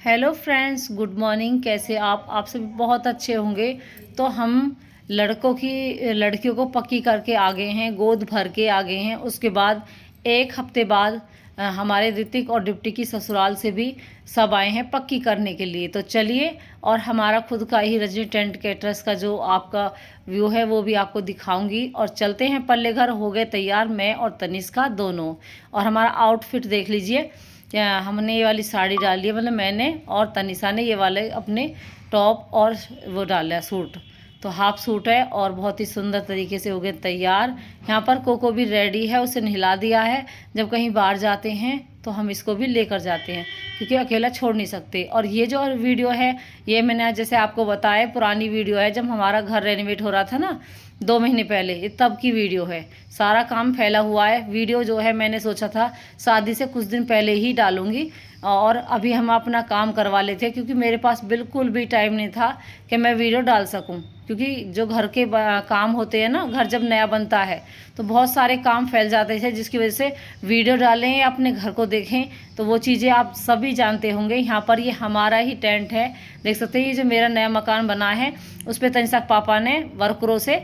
Hello friends, good morning. कैसे आप सब बहुत अच्छे होंगे। तो हम लड़कियों को पक्की करके आ गए हैं, गोद भर के आ गए हैं। उसके बाद एक हफ्ते बाद हमारे ऋतिक और डिप्टी की ससुराल से भी सब आए हैं पक्की करने के लिए। तो चलिए, और हमारा खुद का ही रजनी टेंट कैटरर्स का जो आपका व्यू है वो भी आपको दिखाऊंगी। और चलते हैं पल्ले घर। हो गए तैयार मैं और तनिष्का दोनों। और हमारा आउटफिट देख लीजिए। हमने ये वाली साड़ी डाली है, मतलब मैंने, और तनिषा ने ये वाले अपने टॉप और वो डाला सूट। तो हाफ सूट है और बहुत ही सुंदर तरीके से हो गए तैयार। यहाँ पर कोको भी रेडी है, उसे नहला दिया है। जब कहीं बाहर जाते हैं तो हम इसको भी लेकर जाते हैं, क्योंकि अकेला छोड़ नहीं सकते। और ये जो वीडियो है ये मैंने जैसे आपको बताया पुरानी वीडियो है, जब हमारा घर रेनोवेट हो रहा था ना 2 महीने पहले, ये तब की वीडियो है। सारा काम फैला हुआ है। वीडियो जो है मैंने सोचा था शादी से कुछ दिन पहले ही डालूंगी, और अभी हम अपना काम करवा लेते, क्योंकि मेरे पास बिल्कुल भी टाइम नहीं था कि मैं वीडियो डाल सकूं। क्योंकि जो घर के काम होते हैं ना, घर जब नया बनता है तो बहुत सारे काम फैल जाते थे, जिसकी वजह से वीडियो डालें या अपने घर को देखें तो वो चीज़ें आप सभी जानते होंगे। यहाँ पर ये हमारा ही टेंट है, देख सकते हैं। ये जो मेरा नया मकान बना है उस पर तनिषा के पापा ने वर्करों से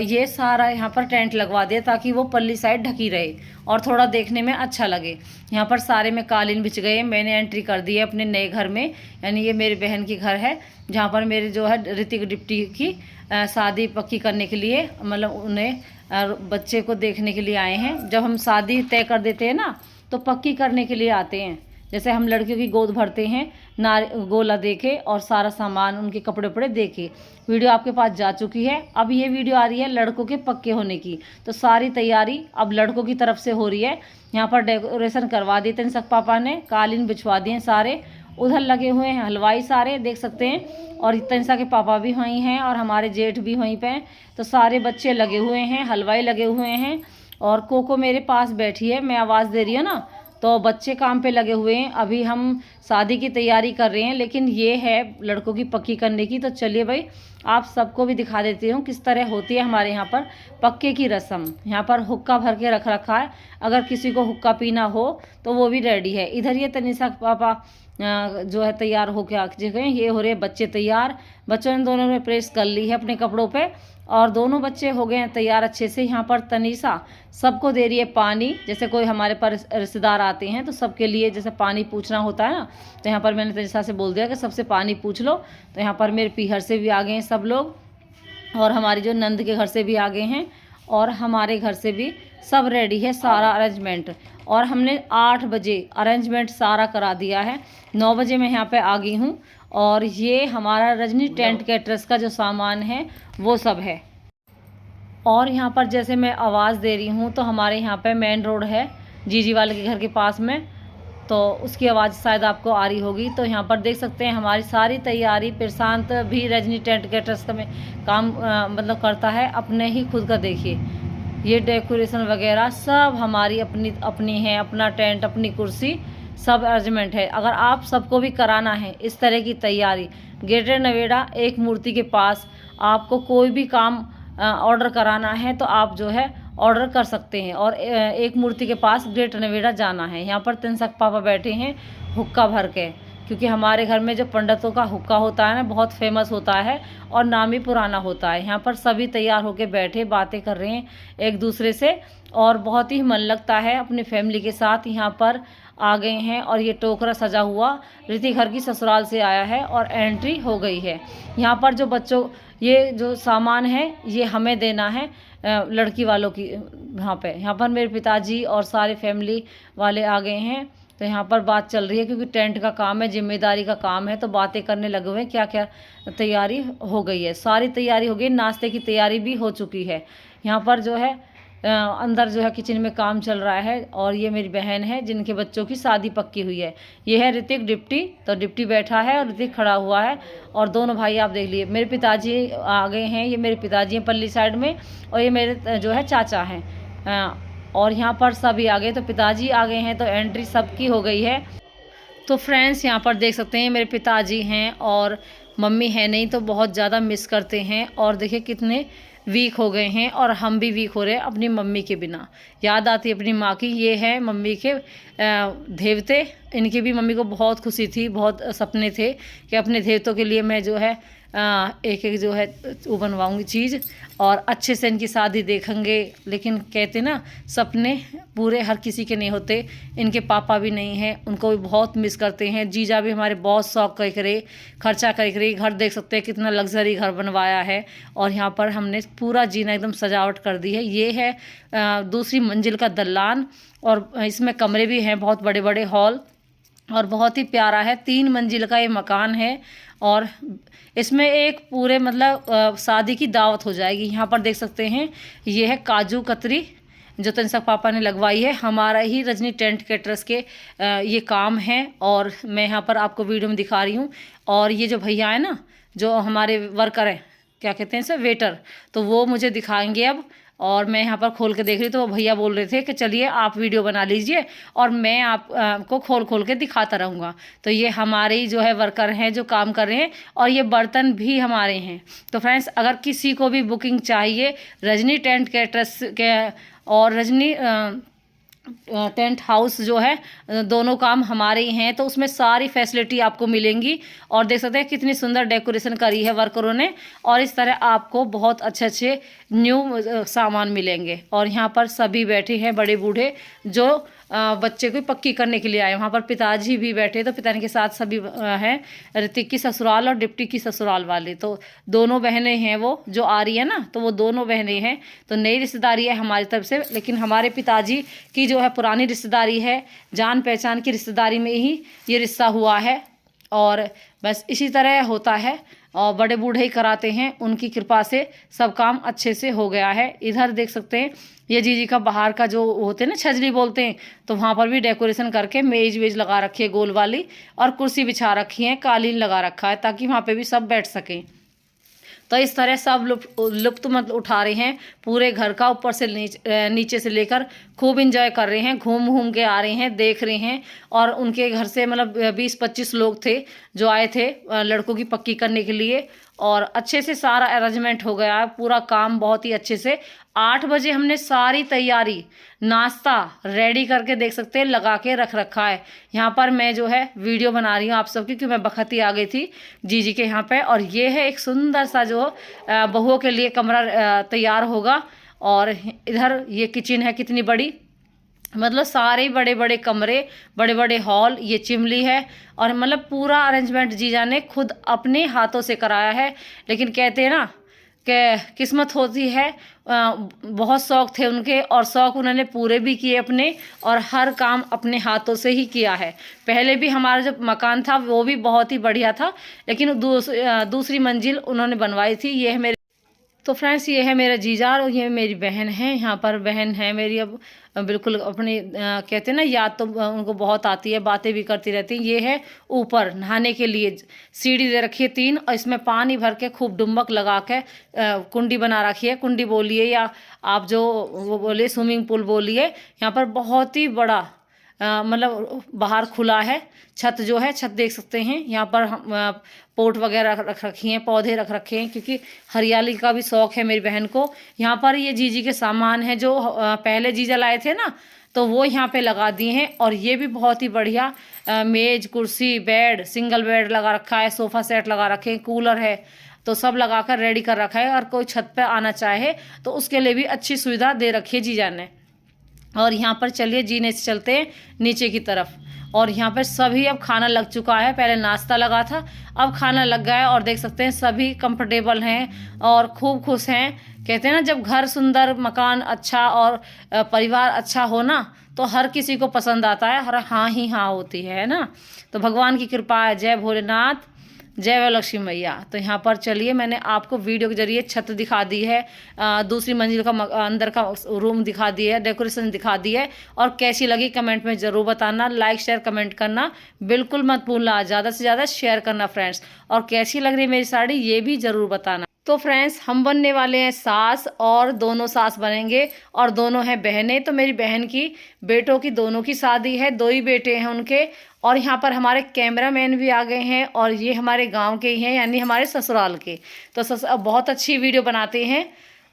ये सारा यहाँ पर टेंट लगवा दिया, ताकि वो पल्ली साइड ढकी रहे और थोड़ा देखने में अच्छा लगे। यहाँ पर सारे में कालीन बिछ गए। मैंने एंट्री कर दी है अपने नए घर में, यानी ये मेरी बहन की घर है, जहाँ पर मेरे जो है ऋतिक डिप्टी की शादी पक्की करने के लिए, मतलब उन्हें बच्चे को देखने के लिए आए हैं। जब हम शादी तय कर देते हैं ना तो पक्की करने के लिए आते हैं। जैसे हम लड़कियों की गोद भरते हैं, गोला देके और सारा सामान, उनके कपड़े वपड़े देके। वीडियो आपके पास जा चुकी है। अब ये वीडियो आ रही है लड़कों के पक्के होने की। तो सारी तैयारी अब लड़कों की तरफ से हो रही है। यहाँ पर डेकोरेशन करवा दी तनिषा पापा ने, कालीन बिछवा दिए सारे। उधर लगे हुए हैं हलवाई सारे, देख सकते हैं। और तनिषा के पापा भी वहीं हैं और हमारे जेठ भी वहीं पे हैं। तो सारे बच्चे लगे हुए हैं, हलवाई लगे हुए हैं। और कोको मेरे पास बैठी है, मैं आवाज़ दे रही हूँ ना, तो बच्चे काम पे लगे हुए हैं। अभी हम शादी की तैयारी कर रहे हैं, लेकिन ये है लड़कों की पक्की करने की। तो चलिए भाई, आप सबको भी दिखा देती हूँ किस तरह होती है हमारे यहाँ पर पक्के की रस्म। यहाँ पर हुक्का भर के रख रखा है, अगर किसी को हुक्का पीना हो तो वो भी रेडी है। इधर ये तनिषा के पापा जो है तैयार होके आ गए। ये हो रहे बच्चे तैयार। बच्चों ने दोनों ने प्रेस कर ली है अपने कपड़ों पे, और दोनों बच्चे हो गए हैं तैयार अच्छे से। यहाँ पर तनिषा सबको दे रही है पानी। जैसे कोई हमारे पर रिश्तेदार आते हैं तो सबके लिए जैसे पानी पूछना होता है ना, तो यहाँ पर मैंने तनिषा से बोल दिया कि सबसे पानी पूछ लो। तो यहाँ पर मेरे पीहर से भी आ गए हैं सब लोग, और हमारी जो नंद के घर से भी आ गए हैं, और हमारे घर से भी सब रेडी है सारा अरेंजमेंट। और हमने 8 बजे अरेंजमेंट सारा करा दिया है। 9 बजे मैं यहाँ पे आ गई हूँ। और ये हमारा रजनी टेंट कैटरर्स का जो सामान है वो सब है। और यहाँ पर जैसे मैं आवाज़ दे रही हूँ तो हमारे यहाँ पे मेन रोड है जीजी वाले के घर के पास में, तो उसकी आवाज़ शायद आपको आ रही होगी। तो यहाँ पर देख सकते हैं हमारी सारी तैयारी। प्रशांत भी रजनी टेंट कैटरर्स का में काम मतलब करता है अपने ही खुद का। देखिए ये डेकोरेशन वगैरह सब हमारी अपनी अपनी है, अपना टेंट, अपनी कुर्सी, सब अरेंजमेंट है। अगर आप सबको भी कराना है इस तरह की तैयारी, ग्रेटर नोएडा एक मूर्ति के पास आपको कोई भी काम ऑर्डर कराना है तो आप जो है ऑर्डर कर सकते हैं। और एक मूर्ति के पास ग्रेटर नोएडा जाना है। यहाँ पर तनिषा के पापा बैठे हैं हुक्का भर के, क्योंकि हमारे घर में जो पंडितों का हुक्का होता है ना, बहुत फेमस होता है और नाम ही पुराना होता है। यहाँ पर सभी तैयार होकर बैठे बातें कर रहे हैं एक दूसरे से, और बहुत ही मन लगता है अपनी फैमिली के साथ। यहाँ पर आ गए हैं और ये टोकरा सजा हुआ ऋतिक घर की ससुराल से आया है और एंट्री हो गई है। यहाँ पर जो बच्चों ये जो सामान है ये हमें देना है लड़की वालों की। यहाँ पर मेरे पिताजी और सारे फैमिली वाले आ गए हैं। तो यहाँ पर बात चल रही है, क्योंकि टेंट का काम है, जिम्मेदारी का काम है, तो बातें करने लगे हुए हैं क्या क्या तैयारी हो गई है। सारी तैयारी हो गई, नाश्ते की तैयारी भी हो चुकी है। यहाँ पर जो है अंदर जो है किचन में काम चल रहा है। और ये मेरी बहन है जिनके बच्चों की शादी पक्की हुई है। ये है ऋतिक डिप्टी, तो डिप्टी बैठा है और ऋतिक खड़ा हुआ है। और दोनों भाई आप देख लिए। मेरे पिताजी आ गए हैं, ये मेरे पिताजी हैं पल्ली साइड में, और ये मेरे जो है चाचा हैं। और यहाँ पर सभी आ गए, तो पिताजी आ गए हैं, तो एंट्री सबकी हो गई है। तो फ्रेंड्स यहाँ पर देख सकते हैं मेरे पिताजी हैं और मम्मी है नहीं, तो बहुत ज़्यादा मिस करते हैं। और देखिए कितने वीक हो गए हैं, और हम भी वीक हो रहे हैं अपनी मम्मी के बिना। याद आती है अपनी माँ की। ये है मम्मी के देवते, इनकी भी मम्मी को बहुत खुशी थी, बहुत सपने थे कि अपने देवतों के लिए मैं जो है एक एक जो है वो बनवाऊंगी चीज़ और अच्छे से इनकी शादी देखेंगे। लेकिन कहते ना सपने पूरे हर किसी के नहीं होते। इनके पापा भी नहीं हैं, उनको भी बहुत मिस करते हैं। जीजा भी हमारे बहुत शौक करे खर्चा करे। घर देख सकते हैं कितना लग्जरी घर बनवाया है और यहाँ पर हमने पूरा जीना एकदम सजावट कर दी है। ये है दूसरी मंजिल का दलान और इसमें कमरे भी हैं, बहुत बड़े बड़े हॉल और बहुत ही प्यारा है। 3 मंजिल का ये मकान है और इसमें एक पूरे मतलब शादी की दावत हो जाएगी। यहाँ पर देख सकते हैं ये है काजू कतरी जो तनिष्क पापा ने लगवाई है। हमारा ही रजनी टेंट कैटरर्स के ये काम है और मैं यहाँ पर आपको वीडियो में दिखा रही हूँ। और ये जो भैया है ना, जो हमारे वर्कर हैं, क्या कहते हैं इसे, वेटर, तो वो मुझे दिखाएंगे अब। और मैं यहाँ पर खोल के देख रही तो वो भैया बोल रहे थे कि चलिए आप वीडियो बना लीजिए और मैं आपको खोल खोल के दिखाता रहूँगा। तो ये हमारे ही जो है वर्कर हैं जो काम कर रहे हैं और ये बर्तन भी हमारे हैं। तो फ्रेंड्स, अगर किसी को भी बुकिंग चाहिए रजनी टेंट कैटरर्स के और रजनी टेंट हाउस जो है, दोनों काम हमारे ही हैं, तो उसमें सारी फैसिलिटी आपको मिलेंगी। और देख सकते हैं कितनी सुंदर डेकोरेशन करी है वर्करों ने और इस तरह आपको बहुत अच्छे अच्छे न्यू सामान मिलेंगे। और यहाँ पर सभी बैठे हैं बड़े बूढ़े जो बच्चे को पक्की करने के लिए आए। वहाँ पर पिताजी भी बैठे, तो पिताजी के साथ सभी हैं, ऋतिक की ससुराल और डिप्टी की ससुराल वाले। तो दोनों बहनें हैं वो जो आ रही है ना, तो वो दोनों बहनें हैं। तो नई रिश्तेदारी है हमारी तरफ से, लेकिन हमारे पिताजी की जो है पुरानी रिश्तेदारी है, जान पहचान की रिश्तेदारी में ही ये रिश्ता हुआ है। और बस इसी तरह होता है और बड़े बूढ़े ही कराते हैं, उनकी कृपा से सब काम अच्छे से हो गया है। इधर देख सकते हैं ये जीजी का बाहर का जो होते हैं ना, छजली बोलते हैं, तो वहाँ पर भी डेकोरेशन करके मेज वेज लगा रखी है गोल वाली और कुर्सी बिछा रखी है, कालीन लगा रखा है ताकि वहाँ पे भी सब बैठ सकें। तो इस तरह सब लुप्त मतलब उठा रहे हैं पूरे घर का, ऊपर से नीचे से लेकर खूब इंजॉय कर रहे हैं, घूम घूम के आ रहे हैं, देख रहे हैं। और उनके घर से मतलब 20-25 लोग थे जो आए थे लड़कों की पक्की करने के लिए और अच्छे से सारा अरेंजमेंट हो गया है, पूरा काम बहुत ही अच्छे से। 8 बजे हमने सारी तैयारी नाश्ता रेडी करके देख सकते हैं लगा के रख रखा है। यहाँ पर मैं जो है वीडियो बना रही हूँ आप सबकी, क्योंकि मैं बखत ही आ गई थी जीजी के यहाँ पे। और ये है एक सुंदर सा जो बहुओं के लिए कमरा तैयार होगा। और इधर ये किचन है कितनी बड़ी, मतलब सारे बड़े बड़े कमरे, बड़े बड़े हॉल, ये चिमली है और मतलब पूरा अरेंजमेंट जीजा ने खुद अपने हाथों से कराया है। लेकिन कहते हैं ना कि किस्मत होती है, बहुत शौक़ थे उनके और शौक़ उन्होंने पूरे भी किए अपने, और हर काम अपने हाथों से ही किया है। पहले भी हमारा जो मकान था वो भी बहुत ही बढ़िया था, लेकिन दूसरी मंजिल उन्होंने बनवाई थी। ये है मेरे, तो फ्रेंड्स ये है मेरा जीजा और ये मेरी बहन है। यहाँ पर बहन है मेरी, अब बिल्कुल अपनी कहते हैं ना याद तो उनको बहुत आती है, बातें भी करती रहती हैं। ये है ऊपर नहाने के लिए सीढ़ी दे रखी है 3 और इसमें पानी भर के खूब डुम्बक लगा के कुंडी बना रखी है। कुंडी बोलिए या आप जो वो बोलिए स्विमिंग पूल बोलिए। यहाँ पर बहुत ही बड़ा मतलब बाहर खुला है, छत जो है, छत देख सकते हैं। यहाँ पर पोट वगैरह रख रखी हैं, पौधे रख रखे हैं, क्योंकि हरियाली का भी शौक़ है मेरी बहन को। यहाँ पर ये जीजी के सामान है जो पहले जीजा लाए थे ना, तो वो यहाँ पे लगा दिए हैं। और ये भी बहुत ही बढ़िया मेज कुर्सी बेड, सिंगल बेड लगा रखा है, सोफ़ा सेट लगा रखे हैं, कूलर है, तो सब लगा कर रेडी कर रखा है। और कोई छत पे आना चाहे तो उसके लिए भी अच्छी सुविधा दे रखी है जीजा ने। और यहाँ पर चलिए जीने से चलते हैं नीचे की तरफ। और यहाँ पर सभी अब खाना लग चुका है, पहले नाश्ता लगा था, अब खाना लग गया है। और देख सकते हैं सभी कंफर्टेबल हैं और खूब खुश हैं। कहते हैं ना जब घर सुंदर, मकान अच्छा और परिवार अच्छा हो ना, तो हर किसी को पसंद आता है, हर हाँ ही हाँ होती है ना। तो भगवान की कृपा है। जय भोलेनाथ, जय लक्ष्मी मैया। तो यहाँ पर चलिए मैंने आपको वीडियो के जरिए छत दिखा दी है, दूसरी मंजिल का अंदर का रूम दिखा दी है, डेकोरेशन दिखा दी है। और कैसी लगी कमेंट में ज़रूर बताना, लाइक शेयर कमेंट करना बिल्कुल मत भूलना, ज़्यादा से ज़्यादा शेयर करना फ्रेंड्स। और कैसी लग रही है मेरी साड़ी ये भी ज़रूर बताना। तो फ्रेंड्स हम बनने वाले हैं सास, और दोनों सास बनेंगे और दोनों हैं बहनें। तो मेरी बहन की बेटों की दोनों की शादी है, 2 ही बेटे हैं उनके। और यहाँ पर हमारे कैमरामैन भी आ गए हैं और ये हमारे गांव के ही हैं, यानी हमारे ससुराल के। तो बहुत अच्छी वीडियो बनाते हैं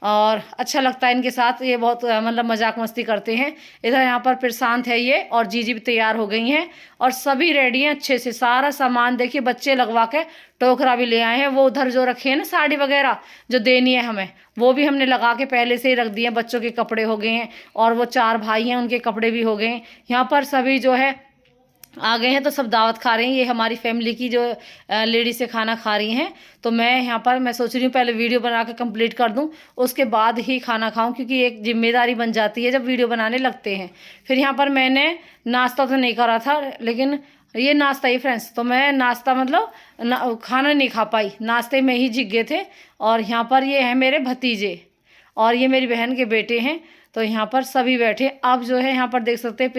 और अच्छा लगता है इनके साथ, ये बहुत मतलब मजाक मस्ती करते हैं। इधर यहाँ पर प्रशांत है ये, और जीजी भी तैयार हो गई हैं और सभी रेडी हैं अच्छे से। सारा सामान देखिए बच्चे लगवा के, टोकरा भी ले आए हैं। वो उधर जो रखे हैं ना साड़ी वगैरह जो देनी है हमें, वो भी हमने लगा के पहले से ही रख दिए। बच्चों के कपड़े हो गए हैं, और वो 4 भाई हैं उनके कपड़े भी हो गए हैं। यहाँ पर सभी जो है आ गए हैं, तो सब दावत खा रहे हैं। ये हमारी फैमिली की जो लेडी से खाना खा रही हैं। तो मैं यहाँ पर मैं सोच रही हूँ पहले वीडियो बना के कंप्लीट कर दूँ, उसके बाद ही खाना खाऊं, क्योंकि एक जिम्मेदारी बन जाती है जब वीडियो बनाने लगते हैं। फिर यहाँ पर मैंने नाश्ता तो नहीं करा था, लेकिन ये नाश्ता ही फ्रेंड्स, तो मैं नाश्ता मतलब खाना नहीं खा पाई, नाश्ते में ही जिग गए थे। और यहाँ पर ये हैं मेरे भतीजे, और ये मेरी बहन के बेटे हैं। तो यहाँ पर सभी बैठे। अब जो है यहाँ पर देख सकते हैं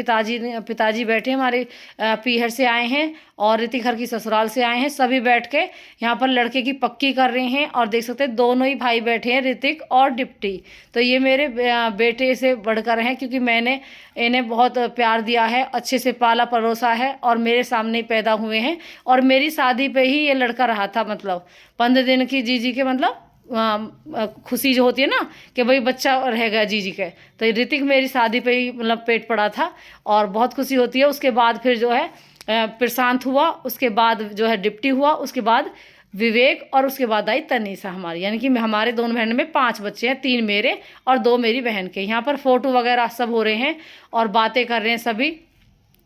पिताजी बैठे हमारे, पीहर से आए हैं और ऋतिक घर की ससुराल से आए हैं। सभी बैठ के यहाँ पर लड़के की पक्की कर रहे हैं। और देख सकते हैं दोनों ही भाई बैठे हैं, ऋतिक और डिप्टी। तो ये मेरे बेटे से बढ़कर हैं, क्योंकि मैंने इन्हें बहुत प्यार दिया है, अच्छे से पाला परोसा है, और मेरे सामने ही पैदा हुए हैं। और मेरी शादी पे ही ये लड़का रहा था, मतलब 15 दिन की जीजी के मतलब खुशी जो होती है ना कि भाई बच्चा रहेगा जीजी के। तो ऋतिक मेरी शादी पे ही मतलब पेट पड़ा था, और बहुत खुशी होती है। उसके बाद फिर जो है प्रशांत हुआ, उसके बाद जो है डिप्टी हुआ, उसके बाद विवेक, और उसके बाद आई तनीषा हमारी। यानी कि हमारे दोनों बहन में 5 बच्चे हैं, 3 मेरे और 2 मेरी बहन के। यहाँ पर फोटो वगैरह सब हो रहे हैं और बातें कर रहे हैं सभी।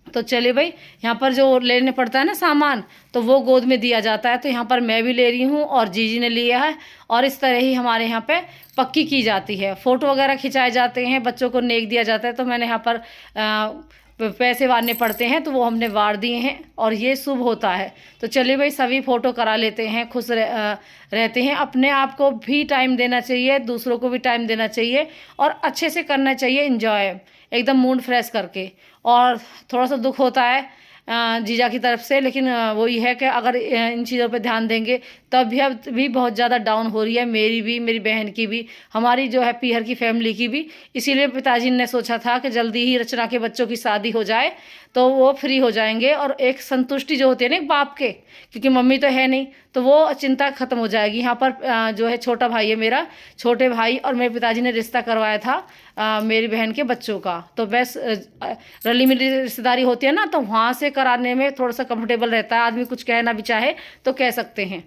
तो चलिए भाई, यहाँ पर जो लेने पड़ता है ना सामान, तो वो गोद में दिया जाता है। तो यहाँ पर मैं भी ले रही हूँ और जीजी ने लिया है, और इस तरह ही हमारे यहाँ पे पक्की की जाती है। फ़ोटो वगैरह खिंचाए जाते हैं, बच्चों को नेक दिया जाता है। तो मैंने यहाँ पर पैसे वारने पड़ते हैं, तो वो हमने वार दिए हैं, और ये शुभ होता है। तो चलिए भाई, सभी फ़ोटो करा लेते हैं, खुश रहते हैं। अपने आप को भी टाइम देना चाहिए, दूसरों को भी टाइम देना चाहिए, और अच्छे से करना चाहिए इंजॉय, एकदम मूड फ्रेश करके। और थोड़ा सा दुख होता है जीजा की तरफ से, लेकिन वही है कि अगर इन चीज़ों पे ध्यान देंगे, तब भी बहुत ज़्यादा डाउन हो रही है, मेरी भी, मेरी बहन की भी, हमारी जो है पीहर की फैमिली की भी। इसीलिए पिताजी ने सोचा था कि जल्दी ही रचना के बच्चों की शादी हो जाए, तो वो फ्री हो जाएंगे, और एक संतुष्टि जो होती है ना एक बाप के, क्योंकि मम्मी तो है नहीं, तो वो चिंता खत्म हो जाएगी। यहाँ पर जो है छोटा भाई है मेरा, छोटे भाई, और मेरे पिताजी ने रिश्ता करवाया था मेरी बहन के बच्चों का। तो बस रली मिली रिश्तेदारी होती है ना, तो वहाँ से कराने में थोड़ा सा कंफर्टेबल रहता है, आदमी कुछ कहना भी चाहे तो कह सकते हैं।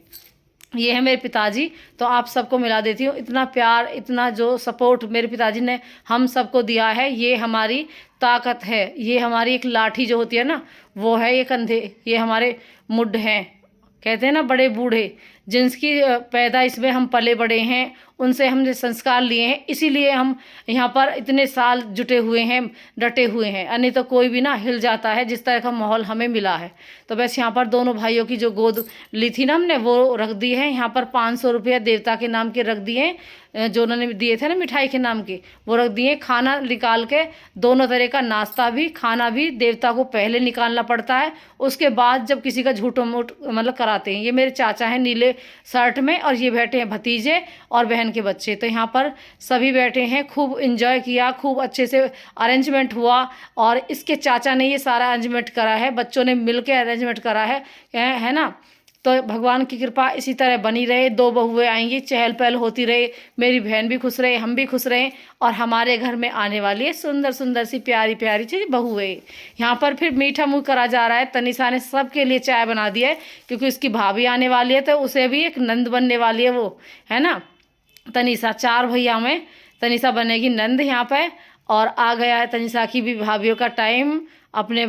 ये है मेरे पिताजी। तो आप सबको मिला देती हूँ। इतना प्यार, इतना जो सपोर्ट मेरे पिताजी ने हम सबको दिया है, ये हमारी ताकत है। ये हमारी एक लाठी जो होती है ना, वो है ये कंधे, ये हमारे मुड हैं। कहते हैं ना बड़े बूढ़े, जिनकी पैदाइश में हम पले बड़े हैं, उनसे हमने संस्कार लिए हैं, इसीलिए हम यहाँ पर इतने साल जुटे हुए हैं, डटे हुए हैं। नहीं तो कोई भी ना हिल जाता है, जिस तरह का माहौल हमें मिला है। तो बस यहाँ पर दोनों भाइयों की जो गोद ली थी ना हमने, वो रख दी है। यहाँ पर 500 रुपया देवता के नाम के रख दिए, जो उन्होंने दिए थे ना मिठाई के नाम के, वो रख दिए। खाना निकाल के, दोनों तरह का नाश्ता भी खाना भी देवता को पहले निकालना पड़ता है, उसके बाद जब किसी का झूठो मूठ मतलब कराते हैं। ये मेरे चाचा हैं नीले शर्ट में, और ये बैठे हैं भतीजे और बहन के बच्चे। तो यहाँ पर सभी बैठे हैं, खूब एंजॉय किया, खूब अच्छे से अरेंजमेंट हुआ। और इसके चाचा ने ये सारा अरेंजमेंट करा है, बच्चों ने मिलकर अरेंजमेंट करा है ना। तो भगवान की कृपा इसी तरह बनी रहे। 2 बहुएं आएंगी, चहल पहल होती रहे, मेरी बहन भी खुश रहे, हम भी खुश रहें, और हमारे घर में आने वाली है सुंदर सुंदर सी प्यारी प्यारी सी बहुएं। यहाँ पर फिर मीठा मुँह करा जा रहा है। तनिषा ने सबके लिए चाय बना दी है, क्योंकि उसकी भाभी आने वाली है, तो उसे भी एक नंद बनने वाली है वो, है ना। तनिषा 4 भैया में तनिषा बनेगी नंद यहाँ पे। और आ गया है तनिषा की भी भाभीयों का टाइम, अपने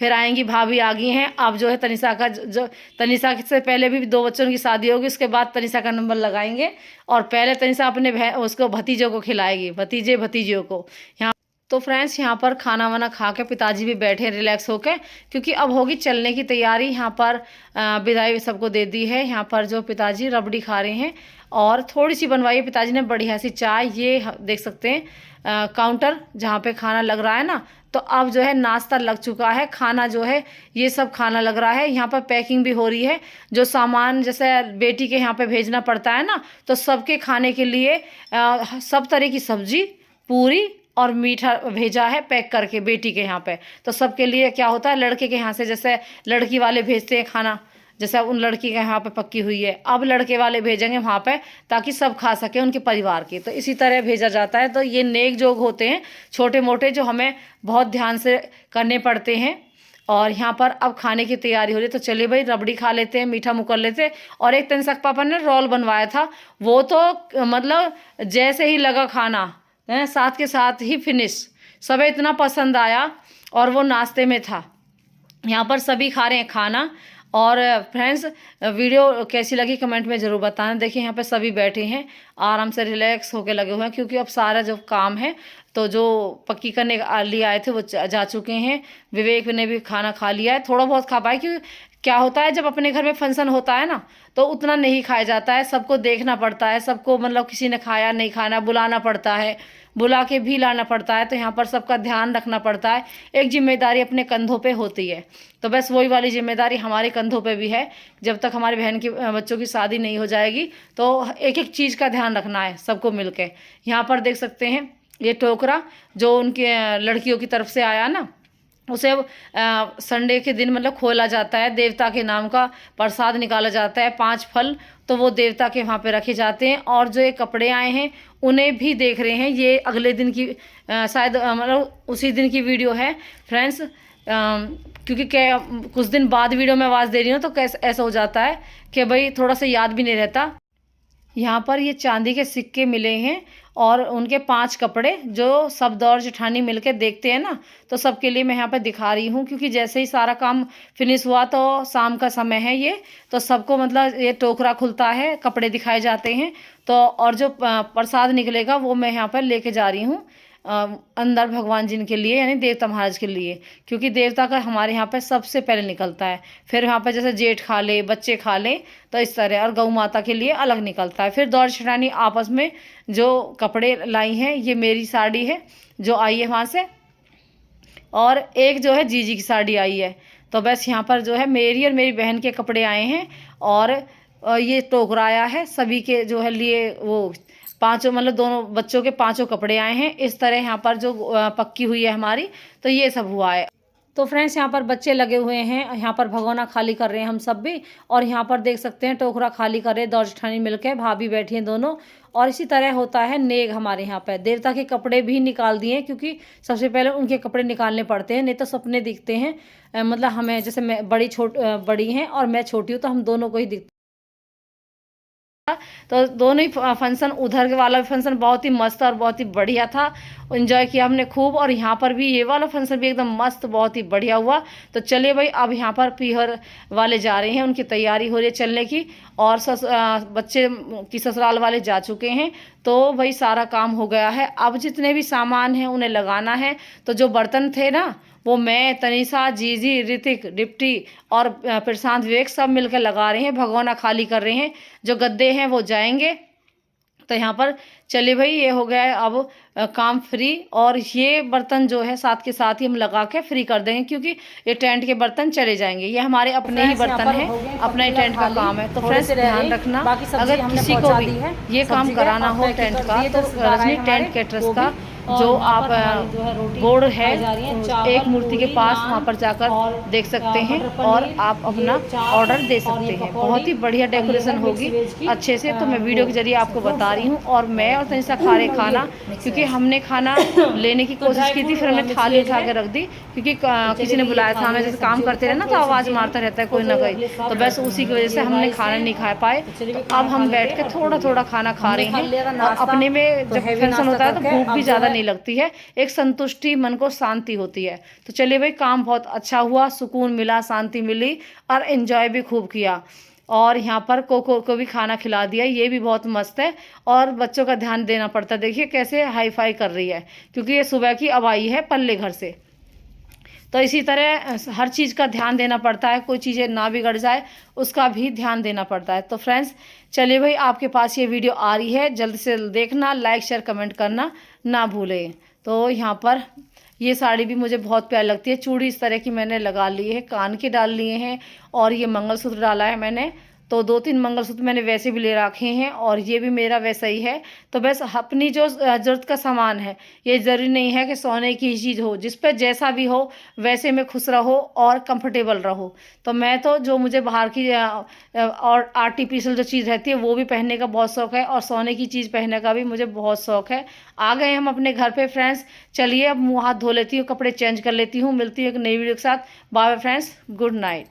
फिर आएंगी भाभी आ गई हैं। अब जो है तनिषा का जो तनिषा से पहले भी 2 बच्चों की शादी होगी, उसके बाद तनिषा का नंबर लगाएंगे, और पहले तनिषा अपने उसको भतीजों को खिलाएगी, भतीजे भतीजियों को। यहाँ तो फ्रेंड्स, यहाँ पर खाना वाना खा के पिताजी भी बैठे रिलैक्स होके, क्योंकि अब होगी चलने की तैयारी। यहाँ पर विदाई सबको दे दी है। यहाँ पर जो पिताजी रबड़ी खा रहे हैं, और थोड़ी सी बनवाई है पिताजी ने बढ़िया सी चाय। ये देख सकते हैं काउंटर जहाँ पे खाना लग रहा है ना। तो अब जो है नाश्ता लग चुका है, खाना जो है ये सब खाना लग रहा है। यहाँ पर पैकिंग भी हो रही है, जो सामान जैसे बेटी के यहाँ पे भेजना पड़ता है ना, तो सबके खाने के लिए सब तरह की सब्जी, पूरी और मीठा भेजा है पैक करके बेटी के यहाँ पे। तो सबके लिए क्या होता है, लड़के के यहाँ से जैसे लड़की वाले भेजते हैं खाना, जैसे अब उन लड़की के यहाँ पे पक्की हुई है, अब लड़के वाले भेजेंगे वहाँ पे ताकि सब खा सके उनके परिवार के। तो इसी तरह भेजा जाता है। तो ये नेक जोग होते हैं छोटे मोटे, जो हमें बहुत ध्यान से करने पड़ते हैं। और यहाँ पर अब खाने की तैयारी हो रही है। तो चलिए भाई रबड़ी खा लेते हैं, मीठा मुकर लेते हैं। और एक तनसक पापा ने रोल बनवाया था, वो तो मतलब जैसे ही लगा खाना है साथ के साथ ही फिनिश, सबे इतना पसंद आया और वो नाश्ते में था। यहाँ पर सभी खा रहे हैं खाना। और फ्रेंड्स वीडियो कैसी लगी कमेंट में ज़रूर बताना। देखिए यहाँ पे सभी बैठे हैं आराम से रिलैक्स होके लगे हुए हैं, क्योंकि अब सारा जो काम है तो जो पक्की करने लिए आए थे वो जा चुके हैं। विवेक ने भी खाना खा लिया है, थोड़ा बहुत खा पाए, क्योंकि क्या होता है जब अपने घर में फंक्शन होता है ना तो उतना नहीं खाया जाता है, सबको देखना पड़ता है, सबको मतलब किसी ने खाया नहीं खाना बुलाना पड़ता है, बुला के भी लाना पड़ता है। तो यहाँ पर सबका ध्यान रखना पड़ता है, एक जिम्मेदारी अपने कंधों पे होती है। तो बस वही वाली जिम्मेदारी हमारे कंधों पे भी है। जब तक हमारी बहन की बच्चों की शादी नहीं हो जाएगी तो एक एक चीज़ का ध्यान रखना है सबको मिलके। यहाँ पर देख सकते हैं ये टोकरा जो उनके लड़कियों की तरफ से आया ना, उसे संडे के दिन मतलब खोला जाता है, देवता के नाम का प्रसाद निकाला जाता है, 5 फल तो वो देवता के वहाँ पे रखे जाते हैं। और जो ये कपड़े आए हैं उन्हें भी देख रहे हैं, ये अगले दिन की शायद मतलब उसी दिन की वीडियो है फ्रेंड्स, क्योंकि क्या कुछ दिन बाद वीडियो में आवाज़ दे रही हूँ तो कैसे ऐसा हो जाता है कि भाई थोड़ा सा याद भी नहीं रहता। यहाँ पर ये चांदी के सिक्के मिले हैं और उनके 5 कपड़े जो सब दौर जेठानी मिलकर देखते हैं ना, तो सबके लिए मैं यहाँ पर दिखा रही हूँ, क्योंकि जैसे ही सारा काम फिनिश हुआ तो शाम का समय है ये, तो सबको मतलब ये टोकरा खुलता है, कपड़े दिखाए जाते हैं। तो और जो प्रसाद निकलेगा वो मैं यहाँ पर लेके जा रही हूँ अंदर भगवान जी के लिए, यानी देवता महाराज के लिए, क्योंकि देवता का हमारे यहाँ पे सबसे पहले निकलता है। फिर यहाँ पे जैसे जेठ खा ले, बच्चे खा ले, तो इस तरह, और गौ माता के लिए अलग निकलता है। फिर दौड़ छिड़ानी आपस में जो कपड़े लाई हैं, ये मेरी साड़ी है जो आई है वहाँ से, और एक जो है जीजी की साड़ी आई है। तो बस यहाँ पर जो है मेरी और मेरी बहन के कपड़े आए हैं, और ये टोकरा आया है सभी के जो है लिए, वो 5 मतलब दोनों बच्चों के 5 कपड़े आए हैं। इस तरह यहाँ पर जो पक्की हुई है हमारी, तो ये सब हुआ है। तो फ्रेंड्स यहाँ पर बच्चे लगे हुए हैं, यहाँ पर भगोना खाली कर रहे हैं हम सब भी, और यहाँ पर देख सकते हैं टोकरा खाली कर रहे हैं दौड़ जेठानी मिलकर, भाभी बैठी हैं दोनों। और इसी तरह होता है नेग हमारे यहाँ पर। देवता के कपड़े भी निकाल दिए, क्योंकि सबसे पहले उनके कपड़े निकालने पड़ते हैं, नहीं तो सपने दिखते हैं। मतलब हमें जैसे मैं बड़ी हैं और मैं छोटी हूँ, तो हम दोनों को ही दिखते। तो दोनों ही फंक्शन, उधर वाला फंक्शन बहुत ही मस्त और बहुत ही बढ़िया था, एंजॉय किया हमने खूब। और यहाँ पर भी ये वाला फंक्शन भी एकदम मस्त बहुत ही बढ़िया हुआ। तो चलिए भाई अब यहाँ पर पीहर वाले जा रहे हैं, उनकी तैयारी हो रही है चलने की, और बच्चे की ससुराल वाले जा चुके हैं। तो भाई सारा काम हो गया है, अब जितने भी सामान हैं उन्हें लगाना है। तो जो बर्तन थे ना वो मैं, तनीषा, जीजी, ऋतिक, डिप्टी और प्रशांत, विवेक सब मिलकर लगा रहे हैं, भगोना खाली कर रहे हैं। जो गद्दे हैं वो जाएंगे। तो यहाँ पर चलिए भाई ये हो गया है अब काम फ्री, और ये बर्तन जो है साथ के साथ ही हम लगा के फ्री कर देंगे, क्योंकि ये टेंट के बर्तन चले जाएंगे, ये हमारे अपने ही बर्तन हैं, अपना ही टेंट का काम है। तो फ्रेंड्स ध्यान रखना, अगर किसी को भी ये काम कराना हो टेंट का, तो रजनी टेंट कैटरर्स का जो आप बोर्ड है एक मूर्ति के पास, वहाँ पर जाकर देख सकते हैं और आप अपना ऑर्डर दे सकते हैं। बहुत ही बढ़िया डेकोरेशन होगी अच्छे से। तो मैं वीडियो के जरिए आपको बता रही हूँ, और मैं और तनिषा खा रहे खाना, क्योंकि हमने खाना लेने की कोशिश की थी, फिर हमने थाली उठा के रख दी, क्योंकि किसी ने बुलाया था हमें। जैसे काम करते रहे ना तो आवाज़ मारता रहता है कोई ना कोई, तो बस उसी की वजह से हमने खाना नहीं खा पाए। तो अब हम बैठ के थोड़ा थोड़ा खाना खा रहे हैं, और अपने में जब फंक्शन होता है तो भूख भी ज़्यादा नहीं लगती है, एक संतुष्टि, मन को शांति होती है। तो चलिए भाई काम बहुत अच्छा हुआ, सुकून मिला, शांति मिली, और एंजॉय भी खूब किया। और यहाँ पर कोको को भी खाना खिला दिया, ये भी बहुत मस्त है। और बच्चों का ध्यान देना पड़ता है, देखिए कैसे हाई फाई कर रही है, क्योंकि ये सुबह की अब आई है पल्ले घर से। तो इसी तरह हर चीज़ का ध्यान देना पड़ता है, कोई चीज़ें ना बिगड़ जाए उसका भी ध्यान देना पड़ता है। तो फ्रेंड्स चलिए भाई आपके पास ये वीडियो आ रही है, जल्द से देखना, लाइक शेयर कमेंट करना ना भूलें। तो यहाँ पर ये साड़ी भी मुझे बहुत प्यारी लगती है, चूड़ी इस तरह की मैंने लगा ली है, कान के डाल लिए हैं, और ये मंगलसूत्र डाला है मैंने। तो 2-3 मंगलसूत्र मैंने वैसे भी ले रखे हैं और ये भी मेरा वैसा ही है। तो बस अपनी जो ज़रूरत का सामान है, ये ज़रूरी नहीं है कि सोने की ही चीज़ हो, जिस पे जैसा भी हो वैसे में खुश रहो और कंफर्टेबल रहो। तो मैं तो जो मुझे बाहर की और आर्टिफिशियल जो चीज़ रहती है वो भी पहनने का बहुत शौक़ है और सोने की चीज़ पहनने का भी मुझे बहुत शौक़ है। आ गए हम अपने घर पे फ्रेंड्स, चलिए अब मुँह हाथ धो लेती हूँ, कपड़े चेंज कर लेती हूँ। मिलती हूँ एक नई वीडियो के साथ। Bye friends, good night.